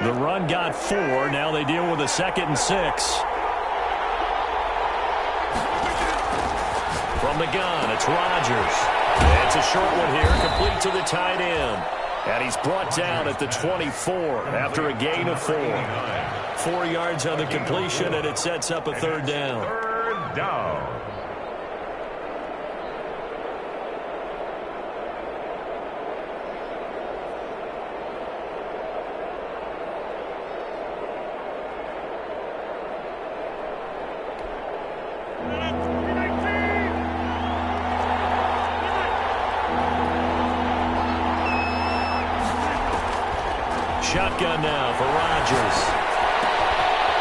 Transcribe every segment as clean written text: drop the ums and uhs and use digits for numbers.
The run got 4. Now they deal with a 2nd and 6. From the gun, it's Rodgers. It's a short one here, complete to the tight end. And he's brought down at the 24 after a gain of 4. 4 yards on the completion, and it sets up a 3rd down. 3rd down. Shotgun now for Rodgers.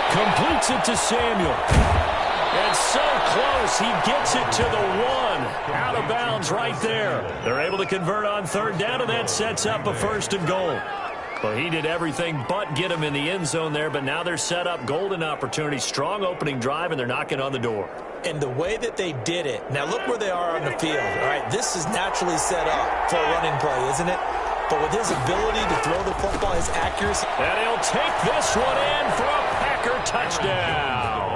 Completes it to Samuel. And so close, he gets it to the 1. Out of bounds right there. They're able to convert on 3rd down, and that sets up a 1st and goal. Well, he did everything but get him in the end zone there, but now they're set up golden opportunity. Strong opening drive, and they're knocking on the door. And the way that they did it, now look where they are on the field. All right, this is naturally set up for a running play, isn't it? But with his ability to throw the football, his accuracy. And he'll take this one in for a Packer touchdown.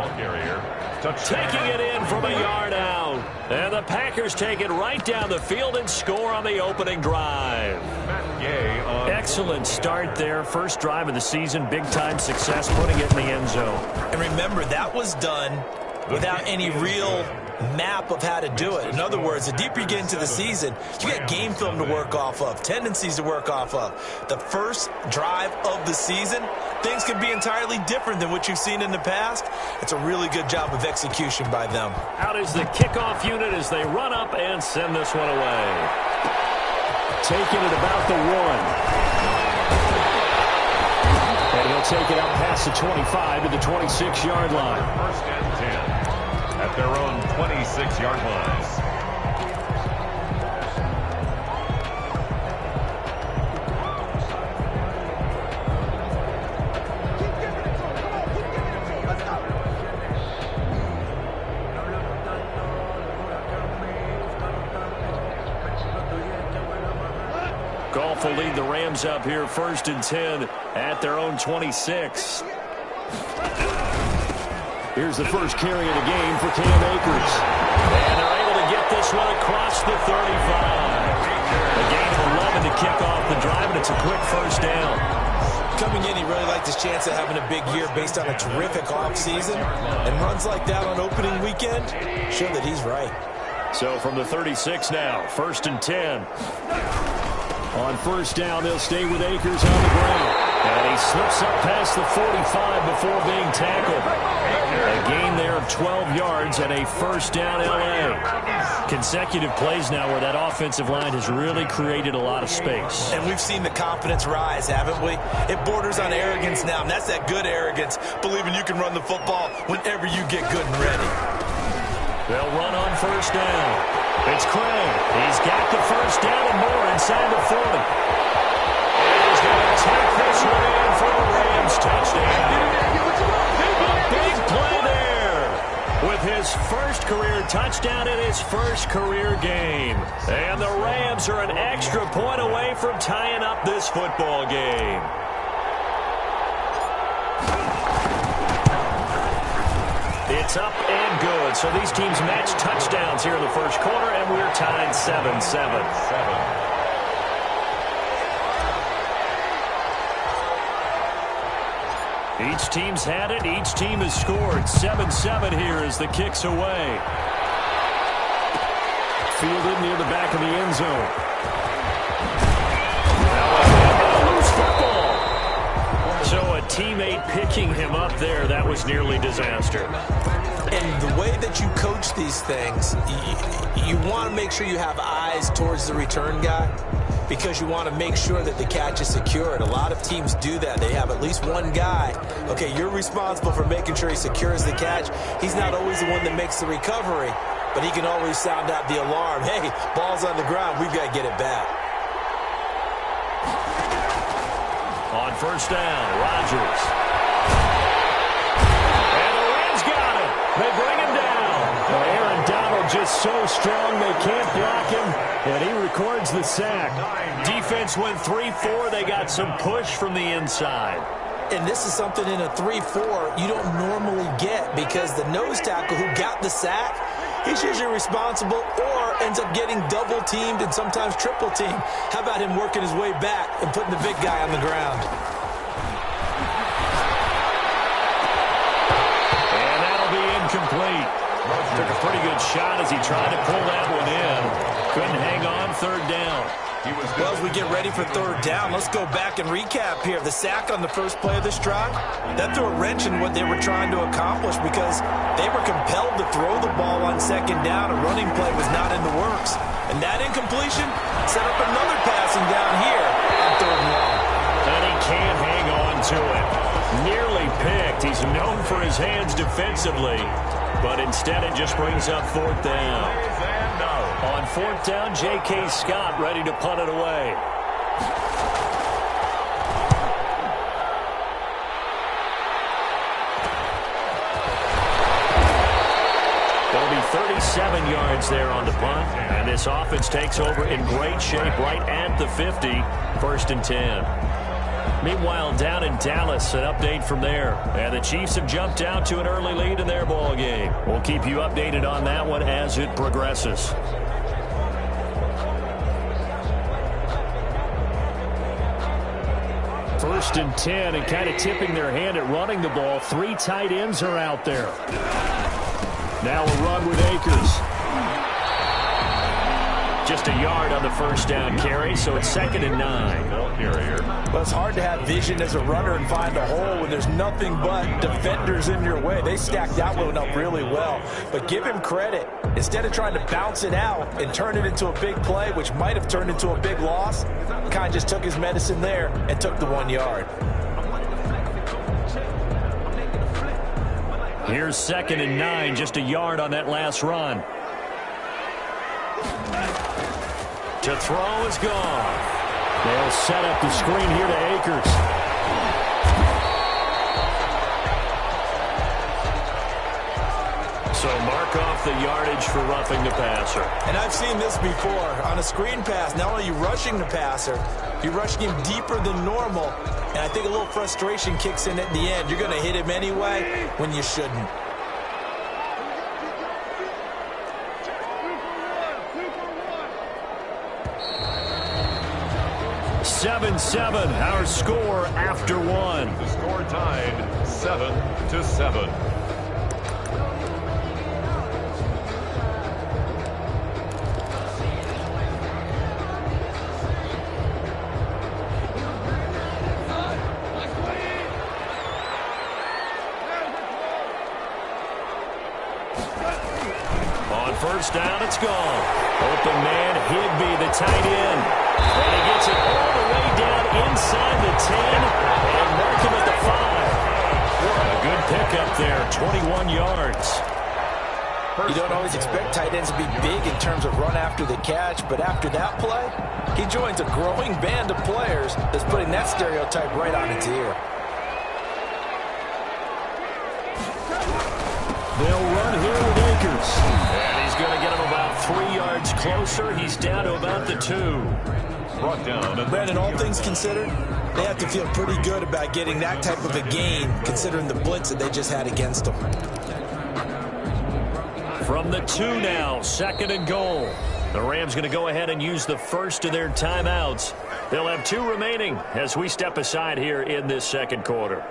Taking it in from a yard out. And the Packers take it right down the field and score on the opening drive. Excellent start there. First drive of the season. Big-time success putting it in the end zone. And remember, that was done without any real map of how to do it. In other words, the deeper you get into the season, you got game film to work off of, tendencies to work off of. The first drive of the season, things can be entirely different than what you've seen in the past. It's a really good job of execution by them. Out is the kickoff unit as they run up and send this one away. Taking it about the 1. And he'll take it up past the 25 to the 26-yard line. 1st and 10. At their own 26-yard line. Goff will lead the Rams up here 1st and 10 at their own 26. Here's the first carry of the game for Cam Akers. And they're able to get this one across the 35. A gain of 11 to kick off the drive, and it's a quick 1st down. Coming in, he really liked his chance of having a big year based on a terrific offseason. And runs like that on opening weekend show that he's right. So from the 36 now, 1st and 10. On 1st down, they'll stay with Akers on the ground. And he slips up past the 45 before being tackled. A gain there of 12 yards and a 1st down L.A. Consecutive plays now where that offensive line has really created a lot of space. And we've seen the confidence rise, haven't we? It borders on arrogance now, and that's that good arrogance, believing you can run the football whenever you get good and ready. They'll run on 1st down. It's Craig. He's got the 1st down and more inside the 40. And he's going to take this one in for a Rams touchdown. A big play there with his 1st career touchdown in his 1st career game. And the Rams are an extra point away from tying up this football game. It's up and good. So these teams match touchdowns here in the 1st quarter, and we're tied 7-7. Each team's had it. Each team has scored. 7-7 here as the kick's away. Fielded near the back of the end zone. Loose football. So a teammate picking him up there. That was nearly disaster. And the way that you coach these things, you want to make sure you have eyes towards the return guy because you want to make sure that the catch is secured. A lot of teams do that. They have at least one guy. Okay, you're responsible for making sure he secures the catch. He's not always the one that makes the recovery, but he can always sound out the alarm. Hey, ball's on the ground. We've got to get it back. On 1st down, Rodgers. They bring him down. Aaron Donald just so strong they can't block him, and he records the sack. Defense went 3-4. They got some push from the inside. And this is something in a 3-4 you don't normally get, because the nose tackle who got the sack, he's usually responsible or ends up getting double-teamed and sometimes triple-teamed. How about him working his way back and putting the big guy on the ground? And that'll be incomplete. Took a pretty good shot as he tried to pull that one in. Couldn't hang on, third down. Well, as we get ready for third down, let's go back and recap here. The sack on the first play of this drive, that threw a wrench in what they were trying to accomplish, because they were compelled to throw the ball on second down. A running play was not in the works. And that incompletion set up another passing down here on third and long. And he can't hang on to it. Nearly picked. He's known for his hands defensively, but instead it just brings up fourth down. On fourth down, J.K. Scott ready to punt it away. There'll be 37 yards there on the punt, and this offense takes over in great shape right at the 50, 1st and 10. Meanwhile, down in Dallas, an update from there. And the Chiefs have jumped out to an early lead in their ball game. We'll keep you updated on that one as it progresses. First and 10, and kind of tipping their hand at running the ball. 3 tight ends are out there. Now a run with Akers. Just a yard on the first down carry, so it's 2nd and 9. Well, it's hard to have vision as a runner and find a hole when there's nothing but defenders in your way. They stacked that one up really well. But give him credit. Instead of trying to bounce it out and turn it into a big play, which might have turned into a big loss, kind of just took his medicine there and took the 1 yard. Here's 2nd and 9, just a yard on that last run. To throw is gone. They'll set up the screen here to Akers. So mark off the yardage for roughing the passer. And I've seen this before. On a screen pass, not only are you rushing the passer, you're rushing him deeper than normal. And I think a little frustration kicks in at the end. You're going to hit him anyway when you shouldn't. 7-7, our score after one. The score tied 7-7. On first down, it's gone. Open man, Higbee, the tight end. And he gets it all the way down inside the 10 and mark him at the 5. A good pickup there, 21 yards. You don't always expect tight ends to be big in terms of run after the catch, but after that play, he joins a growing band of players that's putting that stereotype right on its ear. They'll run here with Akers. And he's going to get him about 3 yards closer. He's down to about the 2. Brought down. Brandon, all things considered, they have to feel pretty good about getting that type of a gain, considering the blitz that they just had against them. From the 2 now, 2nd and goal. The Rams going to go ahead and use the first of their timeouts. They'll have 2 remaining as we step aside here in this second quarter.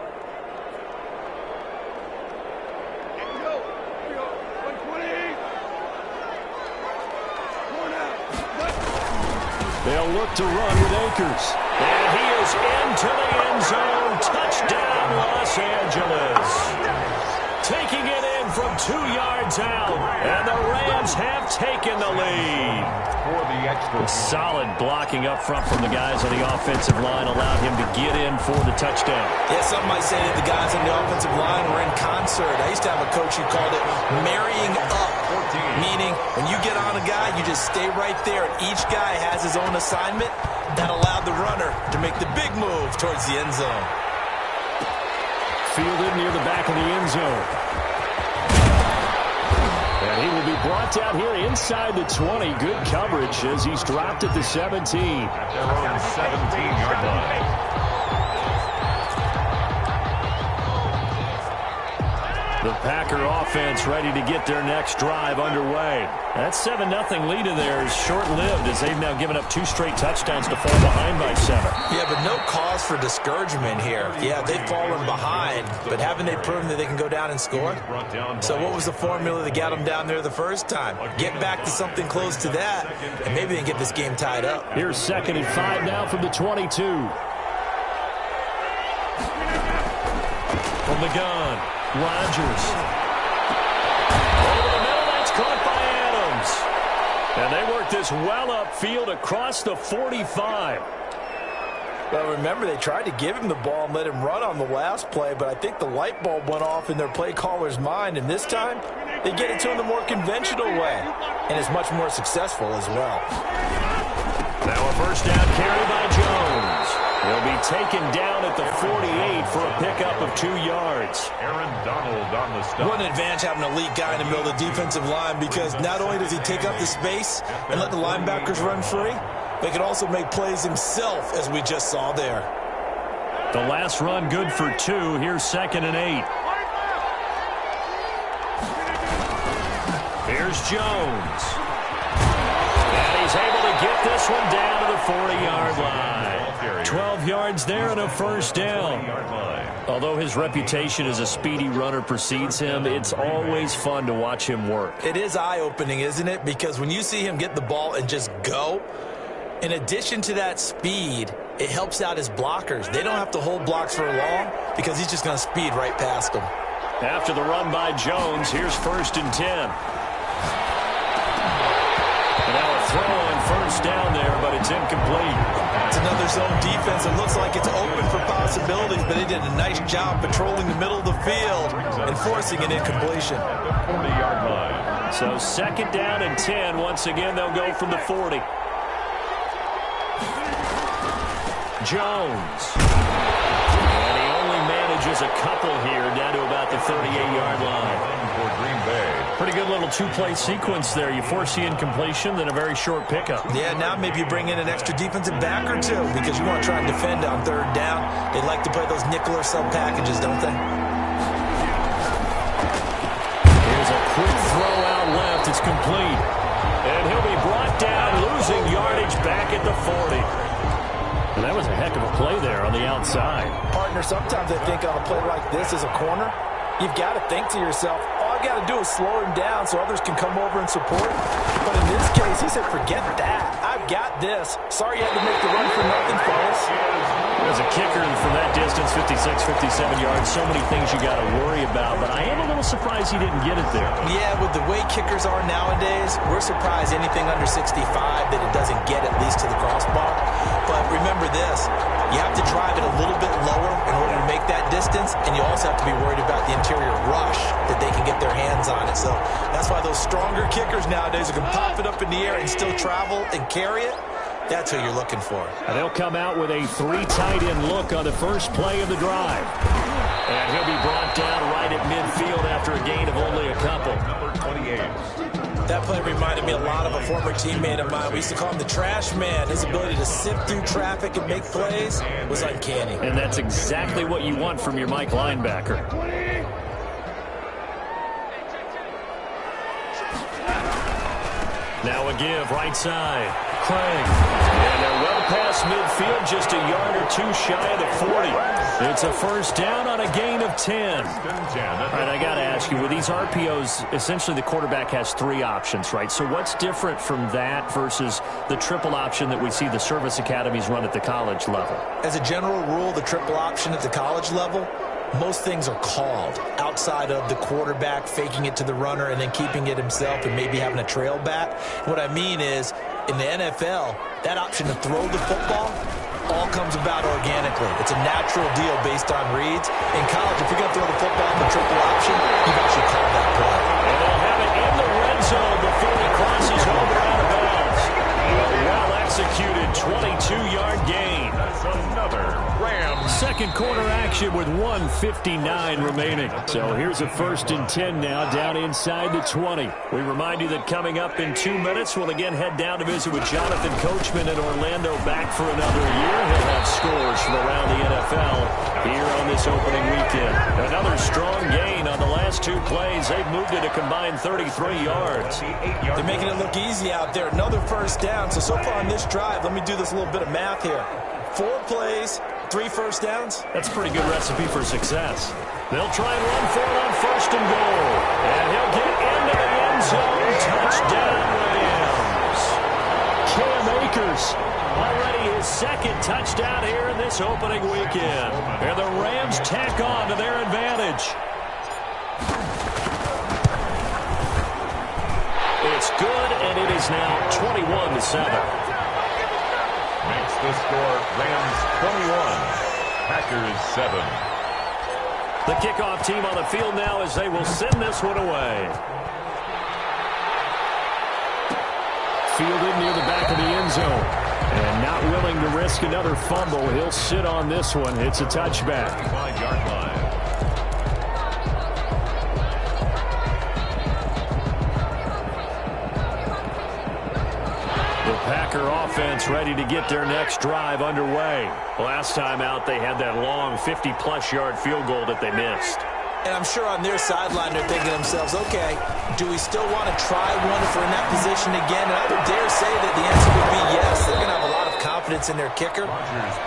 They'll look to run with Akers. And he is into the end zone. Touchdown, Los Angeles. Taking it in from 2 yards out. And the Rams have taken the lead. For the extra. Solid blocking up front from the guys on the offensive line allowed him to get in for the touchdown. Yeah, some might say that the guys on the offensive line were in concert. I used to have a coach who called it marrying up. Meaning, when you get on a guy, you just stay right there, and each guy has his own assignment. That allowed the runner to make the big move towards the end zone. Fielded near the back of the end zone. And he will be brought down here inside the 20. Good coverage as he's dropped at the 17. At their own 17-yard line. The Packer offense ready to get their next drive underway. That 7-0 lead of theirs short-lived as they've now given up 2 straight touchdowns to fall behind by 7. Yeah, but no cause for discouragement here. Yeah, they've fallen behind, but haven't they proven that they can go down and score? So what was the formula that got them down there the first time? Get back to something close to that, and maybe they can get this game tied up. Here's 2nd and 5 now from the 22. From the gun, Rodgers. Over the middle, that's caught by Adams. And they work this well upfield across the 45. Well, remember, they tried to give him the ball and let him run on the last play, but I think the light bulb went off in their play caller's mind, and this time they get it to him the more conventional way, and it's much more successful as well. Now a first down carry by Jones. He'll be taken down at the 48 for a pickup of 2 yards. Aaron Donald on the stop. What an advantage having a lead guy in the middle of the defensive line, because not only does he take up the space and let the linebackers run free, but he can also make plays himself, as we just saw there. The last run good for 2. Here's 2nd and 8. Here's Jones. And he's able to get this one down to the 40-yard line. 12 yards there and a first down. Although his reputation as a speedy runner precedes him, it's always fun to watch him work. It is eye-opening, isn't it? Because when you see him get the ball and just go, in addition to that speed, it helps out his blockers. They don't have to hold blocks for long because he's just going to speed right past them. After the run by Jones, here's 1st and 10. And now a throw on first down there, but it's incomplete. It's another zone defense. It looks like it's open for possibilities, but they did a nice job patrolling the middle of the field and forcing an incompletion. At the 40-yard line. So 2nd down and 10. Once again, they'll go from the 40. Jones. And he only manages a couple here down to about the 38-yard line. For Green Bay. Pretty good little 2-play sequence there. You force the incompletion, then a very short pickup. Yeah, now maybe you bring in an extra defensive back or 2 because you want to try and defend on 3rd down. They like to play those nickel or sub packages, don't they? Here's a quick throw out left. It's complete. And he'll be brought down, losing yardage back at the 40. And that was a heck of a play there on the outside. Partner, sometimes I think on a play like this as a corner, you've got to think to yourself, all I've got to do is slow him down so others can come over and support. But in this case, he said, forget that. I've got this. Sorry you had to make the run for nothing, fellas. As a kicker from that distance, 56, 57 yards, so many things you got to worry about. But I am a little surprised he didn't get it there. Yeah, with the way kickers are nowadays, we're surprised anything under 65 that it doesn't get at least to the crossbar. But remember this, you have to drive it a little bit lower in order to make that distance, and you also have to be worried about the interior rush that they can get their hands on it. So that's why those stronger kickers nowadays who can pop it up in the air and still travel and carry it, that's who you're looking for. And they'll come out with a 3 tight end look on the first play of the drive. And he'll be brought down right at midfield after a gain of only a couple. Number 28. That play reminded me a lot of a former teammate of mine. We used to call him the trash man. His ability to sift through traffic and make plays was uncanny. And that's exactly what you want from your Mike linebacker. Now a give, right side. Craig. And they're well past midfield, just a yard or 2 shy of the 40. It's a first down on a gain of 10. All right, I got to ask you, with these RPOs, essentially the quarterback has 3 options, right? So what's different from that versus the triple option that we see the service academies run at the college level? As a general rule, the triple option at the college level, most things are called outside of the quarterback faking it to the runner and then keeping it himself and maybe having a trail back. What I mean is, in the NFL, that option to throw the football all comes about organically. It's a natural deal based on reads. In college, if you're going to throw the football in the triple option, you've actually called that play. And they'll have it in the red zone before he crosses over out of bounds. A well-executed 22-yard gain. That's another Rams second quarter action with 1:59 remaining. So here's a 1st and 10 now down inside the 20. We remind you that coming up in 2 minutes, we'll again head down to visit with Jonathan Coachman in Orlando, back for another year. He'll have scores from around the NFL here on this opening weekend. Another strong gain on the last 2 plays. They've moved it a combined 33 yards. They're making it look easy out there. Another first down. So far on this drive, let me do this little bit of math here. 4 plays, 3 first downs. That's a pretty good recipe for success. They'll try and run for it on 1st and goal. And he'll get into the end zone. Touchdown, Rams. Cam Akers, already his 2nd touchdown here in this opening weekend. And the Rams tack on to their advantage. It's good, and it is now 21-7. Makes the score Rams 21, Packers 7. The kickoff team on the field now as they will send this one away. Fielded near the back of the end zone. And not willing to risk another fumble. He'll sit on this one. It's a touchback. 5-yard line. Packer offense ready to get their next drive underway. Last time out, they had that long 50-plus yard field goal that they missed. And I'm sure on their sideline, they're thinking to themselves, okay, do we still want to try one if we're in that position again? And I would dare say that the answer would be yes. They're going to have a lot of confidence in their kicker.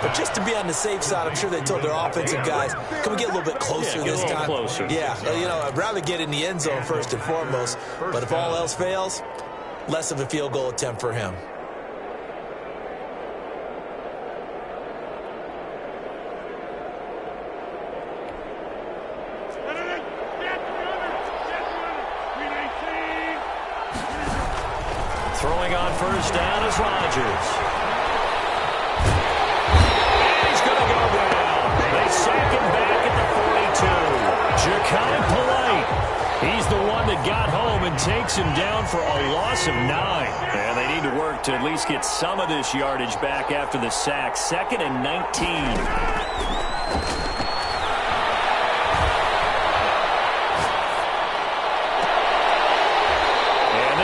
But just to be on the safe side, I'm sure they told their offensive guys, can we get a little bit closer this time? Closer. Yeah, I'd rather get in the end zone first and foremost. But if all else fails, less of a field goal attempt for him. Throwing on first down is Rodgers. And he's going to go down. They sack him back at the 42. Ja'Kai Polite. He's the one that got home and takes him down for a loss of 9. And they need to work to at least get some of this yardage back after the sack. 2nd and 19.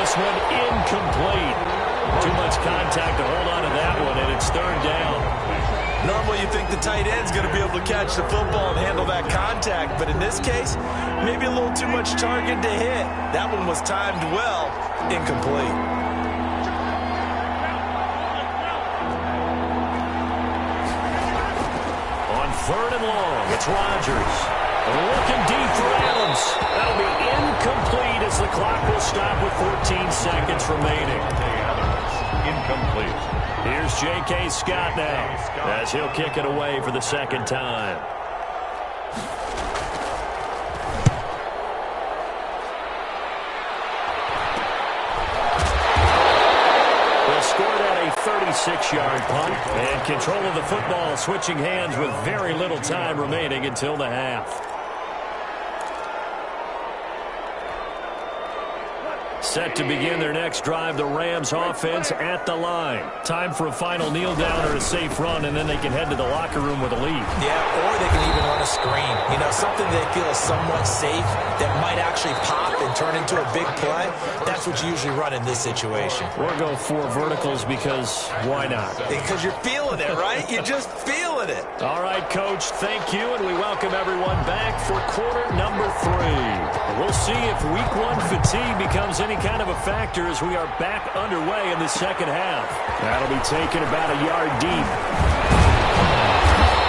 This one incomplete. Too much contact to hold on to that one, and it's 3rd down. Normally you think the tight end's going to be able to catch the football and handle that contact, but in this case, maybe a little too much target to hit. That one was timed well, incomplete. On 3rd and long, it's Rodgers. Looking deep for Adams. That'll be incomplete as the clock will stop with 14 seconds remaining. Incomplete. Here's J.K. Scott now as he'll kick it away for the 2nd time. They'll score at a 36-yard punt, and control of the football switching hands with very little time remaining until the half. Set to begin their next drive, the Rams offense at the line. Time for a final kneel down or a safe run, and then they can head to the locker room with a lead. Yeah, or they can even run a screen. Something they feel is somewhat safe that might actually pop and turn into a big play. That's what you usually run in this situation. We're going 4 verticals because why not? Because you're feeling it, right? You're just feeling it. All right, Coach, thank you, and we welcome everyone back for quarter number 3. We'll see if week 1 fatigue becomes any kind of a factor as we are back underway in the second half. That'll be taken about a yard deep.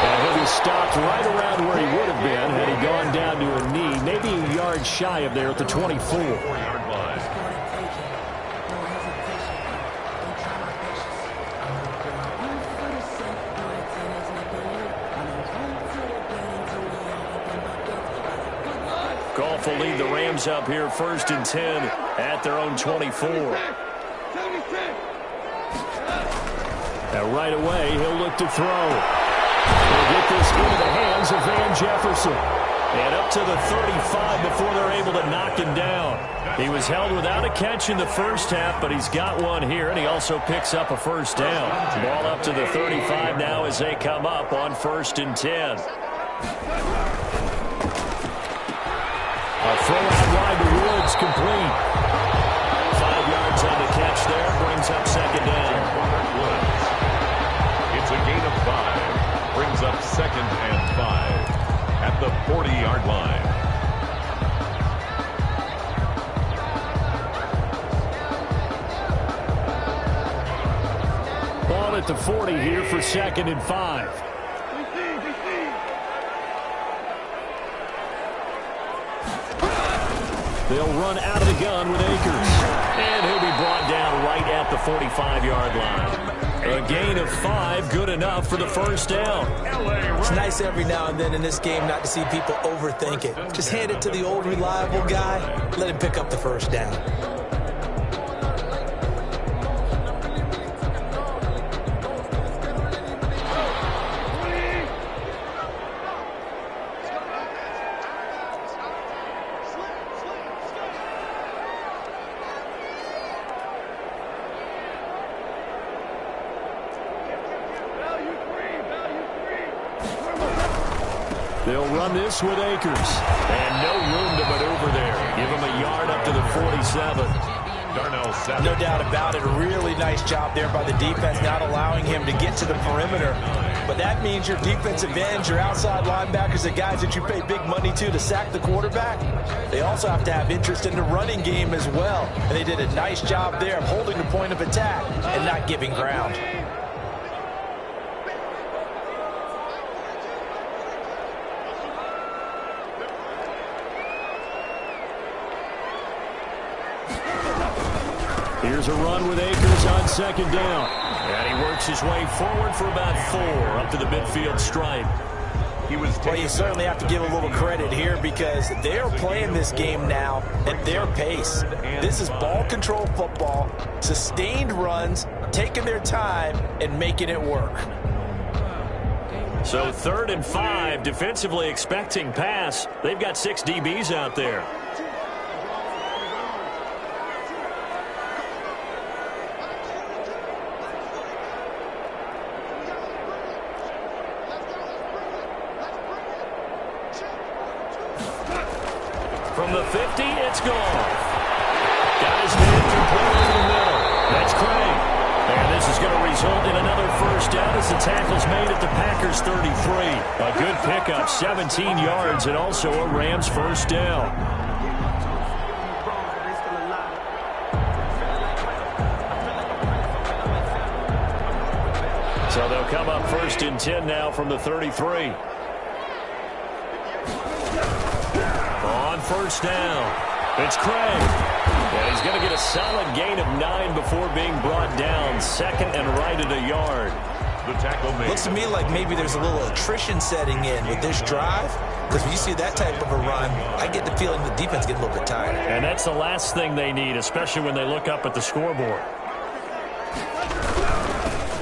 And he'll be stopped right around where he would have been had he gone down to a knee, maybe a yard shy of there at the 24. 4-yard line. Goff will lead the Rams up here 1st and 10 at their own 24. Now right away, he'll look to throw. He'll get this into the hands of Van Jefferson. And up to the 35 before they're able to knock him down. He was held without a catch in the first half, but he's got one here, and he also picks up a first down. Ball up to the 35 now as they come up on 1st and 10. A throw out wide to Woods, complete. 5 yards on the catch there, brings up 2nd down. It's a gain of 5. Brings up 2nd and 5 at the 40-yard line. Ball at the 40 here for 2nd and 5. They'll run out of the gun with Akers. And he'll be brought down right at the 45-yard line. A gain of 5, good enough for the first down. It's nice every now and then in this game not to see people overthink it. Just hand it to the old reliable guy. Let him pick up the first down. They'll run this with Akers. And no room to maneuver there. Give him a yard up to the 47. No doubt about it. A really nice job there by the defense, not allowing him to get to the perimeter. But that means your defensive ends, your outside linebackers, the guys that you pay big money to sack the quarterback, they also have to have interest in the running game as well. And they did a nice job there of holding the point of attack and not giving ground. Here's a run with Akers on 2nd down. And he works his way forward for about 4 up to the midfield stripe. Well, you certainly have to give a little credit here because they're playing this game now at their pace. This is ball control football, sustained runs, taking their time and making it work. So 3rd and 5, defensively expecting pass. They've got 6 DBs out there. From the 50, it's gone. Got his man completely in the middle. That's Craig. And this is going to result in another first down as the tackle's made at the Packers' 33. A good pickup, 17 yards, and also a Rams first down. So they'll come up 1st and 10 now from the 33. On 1st down, it's Craig. And he's going to get a solid gain of 9 before being brought down. 2nd and right at a yard. The tackle made. Looks to me like maybe there's a little attrition setting in with this drive. Because when you see that type of a run, I get the feeling the defense gets a little bit tired. And that's the last thing they need, especially when they look up at the scoreboard.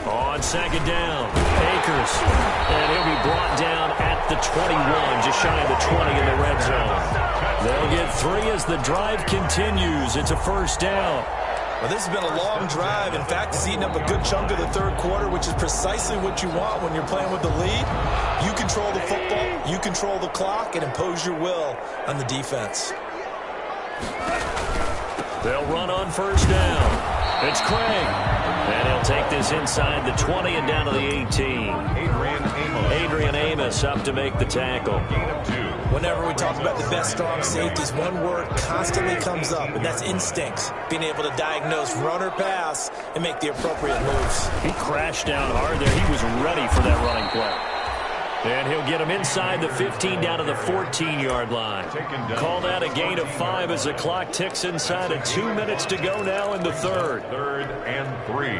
On 2nd down, Akers. And he'll be brought down at the 21, just shy of the 20 in the red zone. They'll get 3 as the drive continues. It's a first down. Well, this has been a long drive. In fact, it's eaten up a good chunk of the 3rd quarter, which is precisely what you want when you're playing with the lead. You control the football, you control the clock, and impose your will on the defense. They'll run on 1st down. It's Craig. And he'll take this inside the 20 and down to the 18. Adrian Amos up to make the tackle. Whenever we talk about the best strong safeties, one word constantly comes up, and that's instinct. Being able to diagnose run or pass and make the appropriate moves. He crashed down hard there. He was ready for that running play. And he'll get him inside the 15 down to the 14-yard line. Call that a gain of 5 as the clock ticks inside of 2 minutes to go now in the 3rd. 3rd and 3.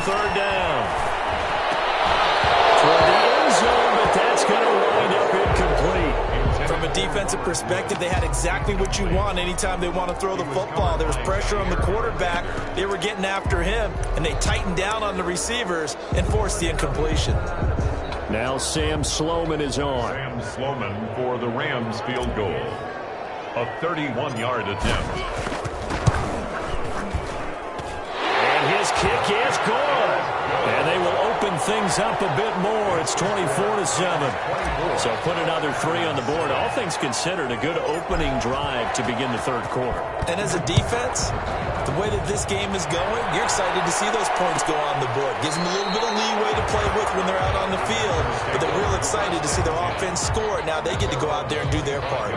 third down. Toward the end zone, but that's going to wind up incomplete. From a defensive perspective, they had exactly what you want anytime they want to throw the football. There was pressure on the quarterback. They were getting after him, and they tightened down on the receivers and forced the incompletion. Now Sam Sloman is on. Sam Sloman for the Rams field goal. A 31-yard attempt. And his kick is good. And they will open things up a bit more. It's 24-7. So put another 3 on the board. All things considered, a good opening drive to begin the third quarter. And as a defense, the way that this game is going, you're excited to see those points go on the board. Gives them a little bit of leeway to play with when they're out on the field. But they're real excited to see their offense score. Now they get to go out there and do their part.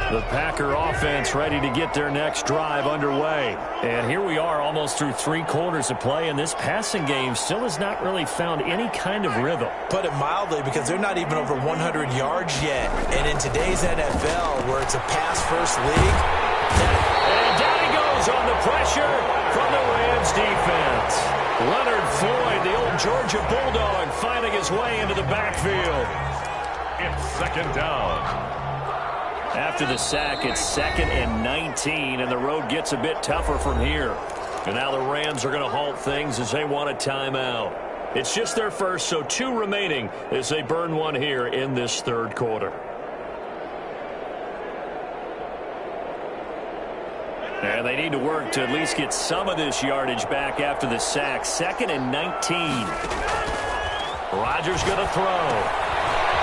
The Packer offense ready to get their next drive underway. And here we are almost through 3 quarters of play, and this passing game still has not really found any kind of rhythm. Put it mildly, because they're not even over 100 yards yet. And in today's NFL, where it's a pass-first league, and down he goes on the pressure from the Rams defense. Leonard Floyd, the old Georgia Bulldog, finding his way into the backfield. It's second down. After the sack, it's 2nd and 19, and the road gets a bit tougher from here. And now the Rams are going to halt things as they want a timeout. It's just their first, so 2 remaining as they burn one here in this third quarter. And they need to work to at least get some of this yardage back after the sack. 2nd and 19. Rodgers going to throw.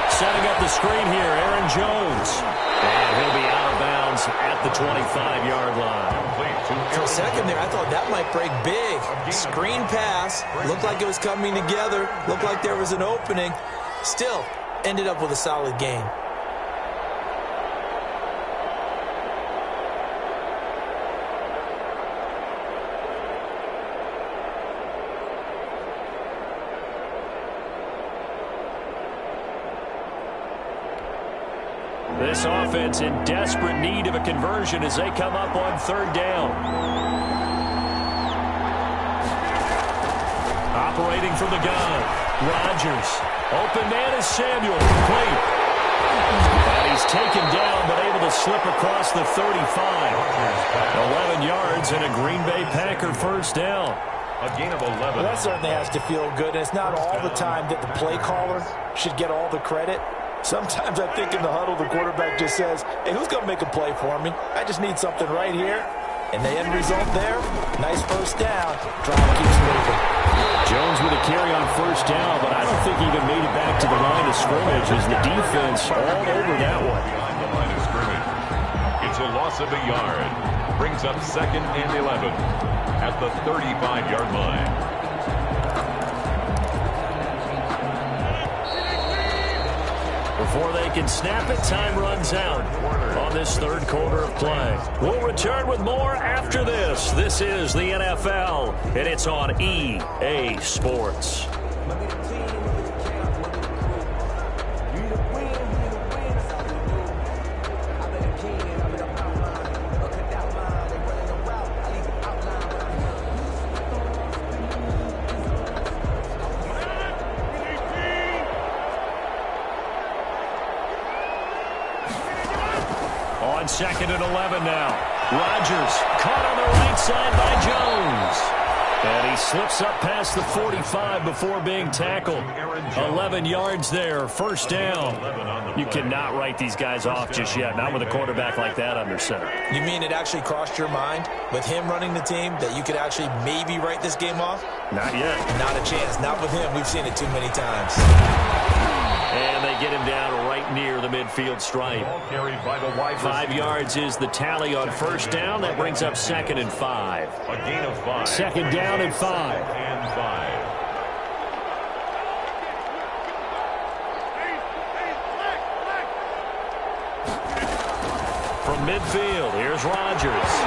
Setting up the screen here, Aaron Jones. And he'll be out of bounds at the 25-yard line. For a second there, I thought that might break big. Screen pass. Looked like it was coming together. Looked like there was an opening. Still, ended up with a solid game. This offense in desperate need of a conversion as they come up on third down. Operating from the gun, Rodgers. Open man is Samuel. Complete. And he's taken down but able to slip across the 35. 11 yards and a Green Bay Packer first down. A gain of 11. Well, that certainly has to feel good. And it's not all the time that the play caller should get all the credit. Sometimes I think in the huddle, the quarterback just says, hey, who's going to make a play for me? I just need something right here. And the end result there, nice first down. Drive keeps moving. Jones with a carry on first down, but I don't think he even made it back to the line of scrimmage as the defense all over that one. Behind the line of scrimmage. It's a loss of a yard. Brings up 2nd and 11 at the 35-yard line. Before they can snap it, time runs out on this third quarter of play. We'll return with more after this. This is the NFL, and it's on EA Sports. On 2nd and 11 now. Rodgers caught on the right side by Jones. And he slips up past the 45 before being tackled. 11 yards there, first down. You cannot write these guys off just yet, not with a quarterback like that under center. You mean it actually crossed your mind with him running the team that you could actually maybe write this game off? Not yet. Not a chance. Not with him. We've seen it too many times. And they get him down right near the midfield stripe. 5 yards is the tally on first down. That brings up 2nd and 5. A gain of 5. 2nd down and 5. And 5. From midfield, here's Rodgers.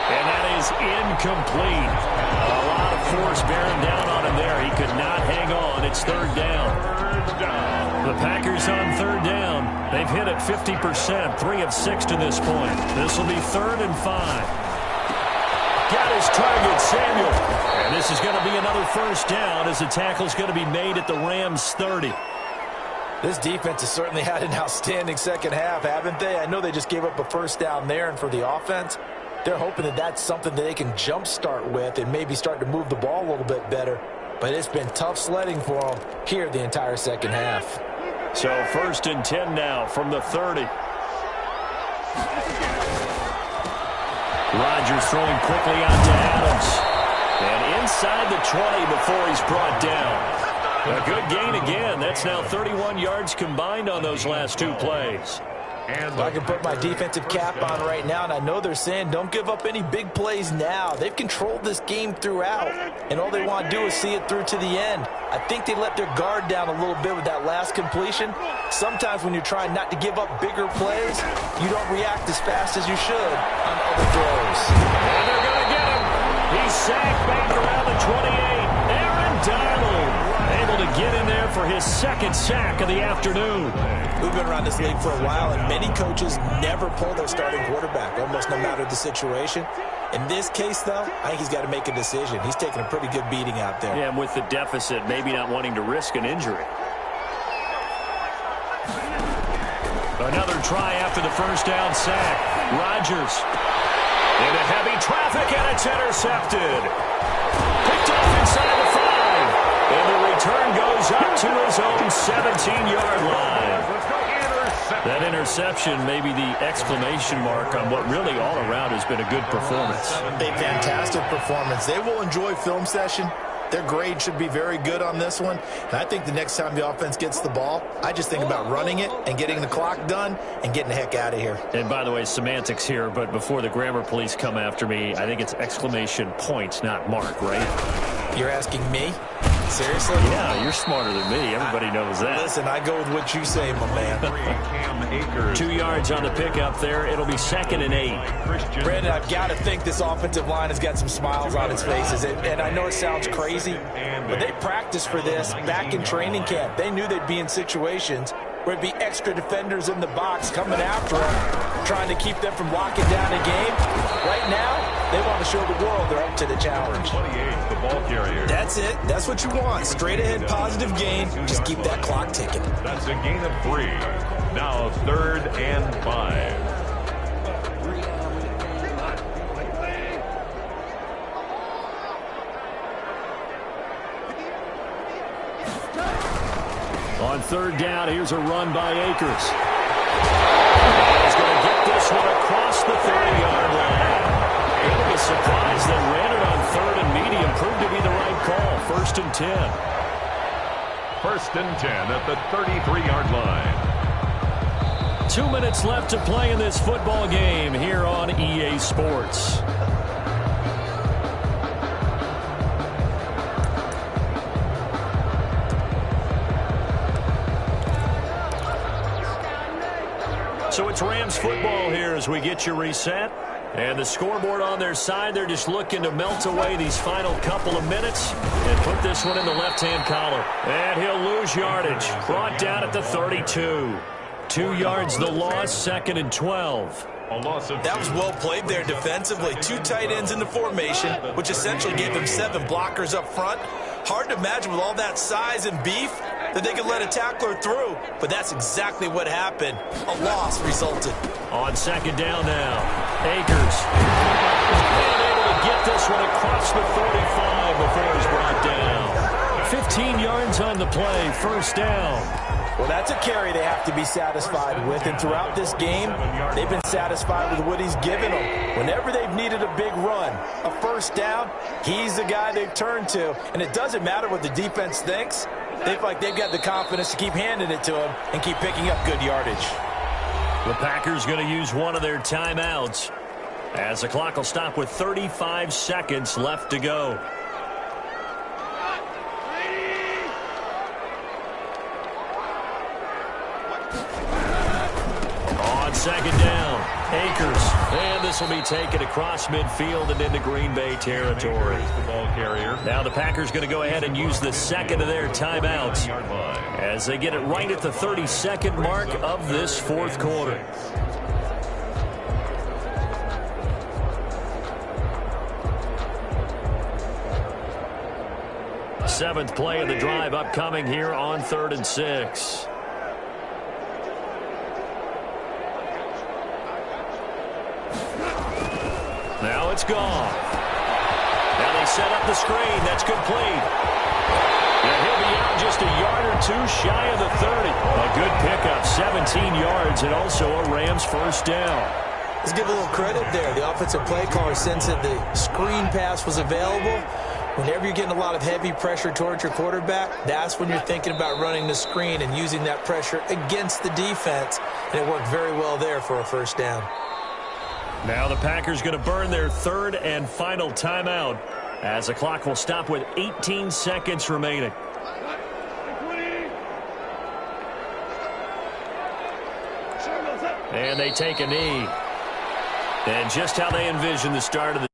And that is incomplete. A lot of force bearing down on him there. He could not hang on. It's third down. The Packers on third down. They've hit it 50%, 3 of 6 to this point. This will be 3rd and 5. Got his target, Samuel. And this is going to be another first down as the tackle's going to be made at the Rams' 30. This defense has certainly had an outstanding second half, haven't they? I know they just gave up a first down there, and for the offense, they're hoping that that's something that they can jumpstart with and maybe start to move the ball a little bit better. But it's been tough sledding for them here the entire second half. So 1st and 10 now from the 30. Rodgers throwing quickly out to Adams. And inside the 20 before he's brought down. A good gain again. That's now 31 yards combined on those last 2 plays. And I can put my defensive cap on right now, and I know they're saying don't give up any big plays now. They've controlled this game throughout, and all they want to do is see it through to the end. I think they let their guard down a little bit with that last completion. Sometimes when you're trying not to give up bigger plays, you don't react as fast as you should on other throws. And they're going to get him. He's sacked back around the 28. Aaron Donald able to get in there for his 2nd sack of the afternoon. We've been around this league for a while, and many coaches never pull their starting quarterback, almost no matter the situation. In this case, though, I think he's got to make a decision. He's taking a pretty good beating out there. Yeah, and with the deficit, maybe not wanting to risk an injury. Another try after the first down sack. Rodgers into heavy traffic, and it's intercepted. Picked off inside the 5. And the return goes up to his own 17-yard line. That interception may be the exclamation mark on what really all around has been a good performance. A fantastic performance. They will enjoy film session. Their grade should be very good on this one. And I think the next time the offense gets the ball, I just think about running it and getting the clock done and getting the heck out of here. And by the way, semantics here, but before the grammar police come after me, I think it's exclamation point, not mark, right? You're asking me? Seriously? Yeah, you're smarter than me. Everybody knows that. Listen, I go with what you say, my man. 2 yards on the pickup there. It'll be 2nd and 8. Brandon, I've got to think this offensive line has got some smiles on its faces. And I know it sounds crazy, but they practiced for this back in training camp. They knew they'd be in situations where it'd be extra defenders in the box coming after them, trying to keep them from locking down a game. Right now, they want to show the world they're up to the challenge. 28, the ball carrier. That's it. That's what you want. Straight ahead positive gain. Just keep that clock ticking. That's a gain of 3. Now 3rd and 5. On 3rd down, here's a run by Akers. He's going to get this one across the 30-yard line. It'll be surprised that ran it on 3rd and medium proved to be the right call. 1st and 10. 1st and 10 at the 33-yard line. 2 minutes left to play in this football game here on EA Sports. So it's Rams football here as we get you reset. And the scoreboard on their side, they're just looking to melt away these final couple of minutes and put this one in the left-hand column. And he'll lose yardage. Brought down at the 32. 2 yards the loss, 2nd and 12. That was well played there defensively. 2 tight ends in the formation, which essentially gave them 7 blockers up front. Hard to imagine with all that size and beef that they could let a tackler through, but that's exactly what happened. A loss resulted. On 2nd down now, Akers. And able to get this one across the 45 before he's brought down. 15 yards on the play, 1st down. Well, that's a carry they have to be satisfied with, and throughout this game, they've been satisfied with what he's given them. Whenever they've needed a big run, a 1st down, he's the guy they've turned to, and it doesn't matter what the defense thinks. They feel like they've got the confidence to keep handing it to him and keep picking up good yardage. The Packers going to use one of their timeouts as the clock will stop with 35 seconds left to go. On 2nd down, Akers. And this will be taken across midfield and into Green Bay territory. The ball carrier. Now the Packers going to go ahead and use the second of their timeouts as they get it right at the 32nd mark of this fourth quarter. Seventh play of the drive upcoming here on 3rd and 6. Now it's gone. Now they set up the screen. That's complete. And he'll be out just a yard or two shy of the 30. A good pickup, 17 yards, and also a Rams first down. Let's give a little credit there. The offensive play caller sensed that the screen pass was available. Whenever you're getting a lot of heavy pressure towards your quarterback, that's when you're thinking about running the screen and using that pressure against the defense. And it worked very well there for a first down. Now the Packers going to burn their third and final timeout as the clock will stop with 18 seconds remaining. And they take a knee. And just how they envisioned the start of the